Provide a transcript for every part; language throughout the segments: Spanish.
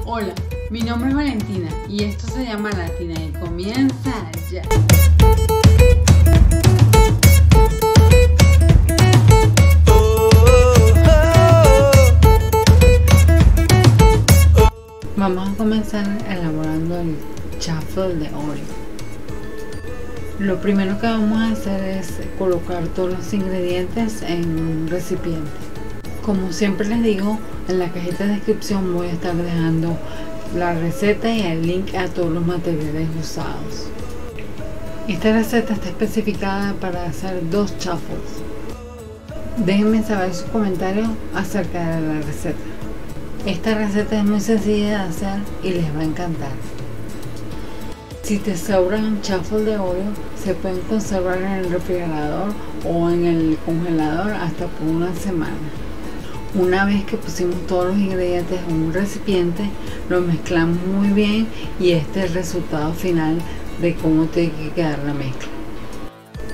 Hola, mi nombre es Valentina y esto se llama Latina y comienza ya. Vamos a comenzar elaborando el chaffle de Oreo. Lo primero que vamos a hacer es colocar todos los ingredientes en un recipiente. Como siempre les digo, en la cajita de descripción voy a estar dejando la receta y el link a todos los materiales usados. Esta receta está especificada para hacer 2 chaffles. Déjenme saber sus comentarios acerca de la receta. Esta receta es muy sencilla de hacer y les va a encantar. Si te sobran chaffles de Oreo, se pueden conservar en el refrigerador o en el congelador hasta por una semana. Una vez que pusimos todos los ingredientes en un recipiente, lo mezclamos muy bien y este es el resultado final de cómo tiene que quedar la mezcla.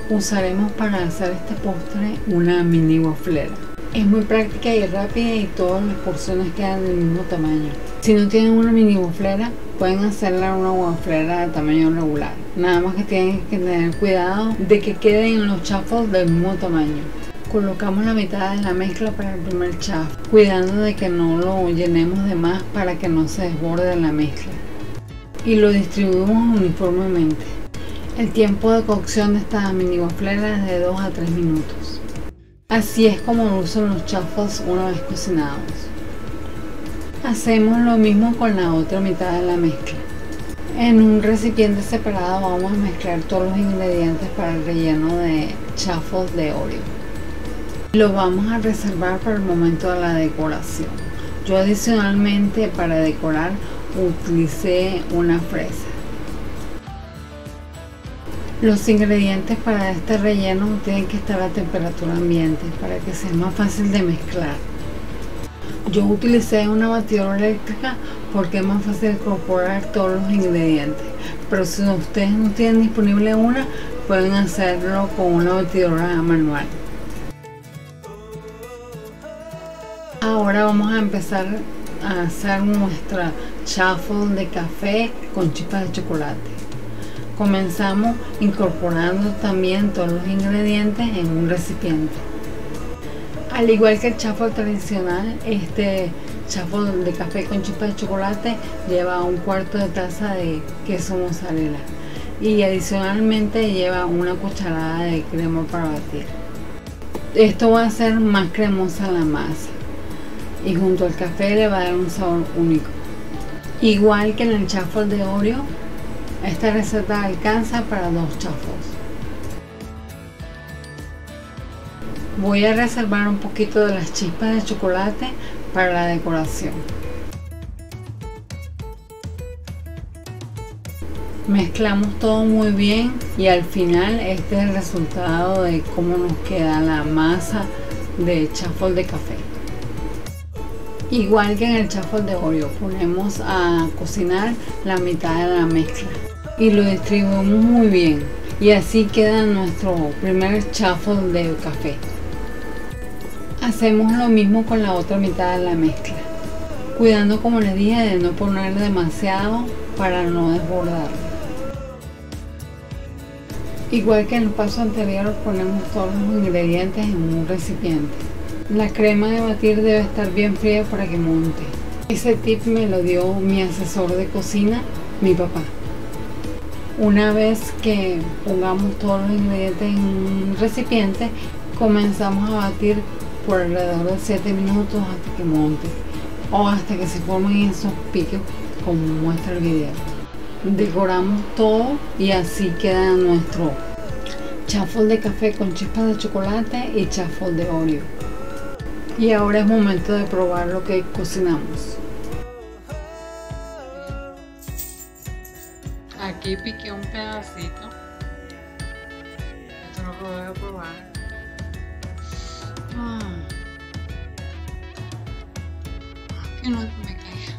Usaremos para hacer este postre una mini waflera. Es muy práctica y rápida y todas las porciones quedan del mismo tamaño. Si no tienen una mini waflera, pueden hacerla una waflera de tamaño regular. Nada más que tienen que tener cuidado de que queden los chaffles del mismo tamaño. Colocamos la mitad de la mezcla para el primer chaffle, cuidando de que no lo llenemos de más para que no se desborde la mezcla. Y lo distribuimos uniformemente. El tiempo de cocción de esta mini waflera es de 2 a 3 minutos. Así es como uso los chaffles una vez cocinados. Hacemos lo mismo con la otra mitad de la mezcla. En un recipiente separado vamos a mezclar todos los ingredientes para el relleno de chaffles de Oreo. Lo vamos a reservar para el momento de la decoración. Yo adicionalmente para decorar utilicé una fresa. Los ingredientes para este relleno tienen que estar a temperatura ambiente para que sea más fácil de mezclar. Yo utilicé una batidora eléctrica porque es más fácil incorporar todos los ingredientes, pero si ustedes no tienen disponible una, pueden hacerlo con una batidora manual. Ahora vamos a empezar a hacer nuestra chaffle de café con chispas de chocolate. Comenzamos incorporando también todos los ingredientes en un recipiente. Al igual que el chaffle tradicional, este chaffle de café con chispas de chocolate lleva 1/4 de taza de queso mozzarella y adicionalmente lleva una cucharada de crema para batir. Esto va a hacer más cremosa la masa y junto al café le va a dar un sabor único. Igual que en el chaffle de Oreo, esta receta alcanza para 2 chaffles. Voy a reservar un poquito de las chispas de chocolate para la decoración. Mezclamos todo muy bien y al final este es el resultado de cómo nos queda la masa de chaffle de café. Igual que en el chaffle de Oreo, ponemos a cocinar la mitad de la mezcla y lo distribuimos muy bien y así queda nuestro primer chaffle de café. Hacemos lo mismo con la otra mitad de la mezcla, cuidando, como les dije, de no poner demasiado para no desbordarlo. Igual que en el paso anterior, ponemos todos los ingredientes en un recipiente. La crema de batir debe estar bien fría para que monte. Ese tip me lo dio mi asesor de cocina, mi papá. Una vez que pongamos todos los ingredientes en un recipiente, comenzamos a batir por alrededor de 7 minutos hasta que monte o hasta que se formen esos picos como muestra el video. Decoramos todo y así queda nuestro chaffle de café con chispas de chocolate y chaffle de Oreo. Y ahora es momento de probar lo que cocinamos. Aquí piqué un pedacito. Esto es lo que voy a probar. Que no me caiga.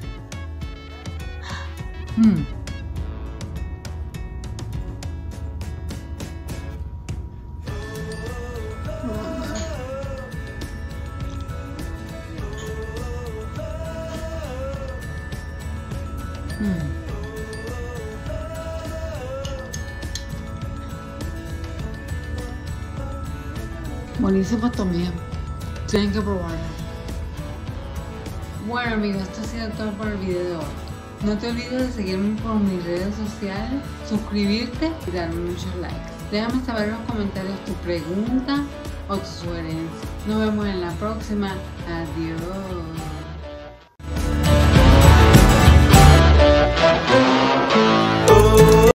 Buenísimo también. Tienen que probarlo. Bueno amigos, esto ha sido todo por el video de hoy. No te olvides de seguirme por mis redes sociales, suscribirte y darme muchos likes. Déjame saber en los comentarios tu pregunta o tu sugerencia. Nos vemos en la próxima. Adiós.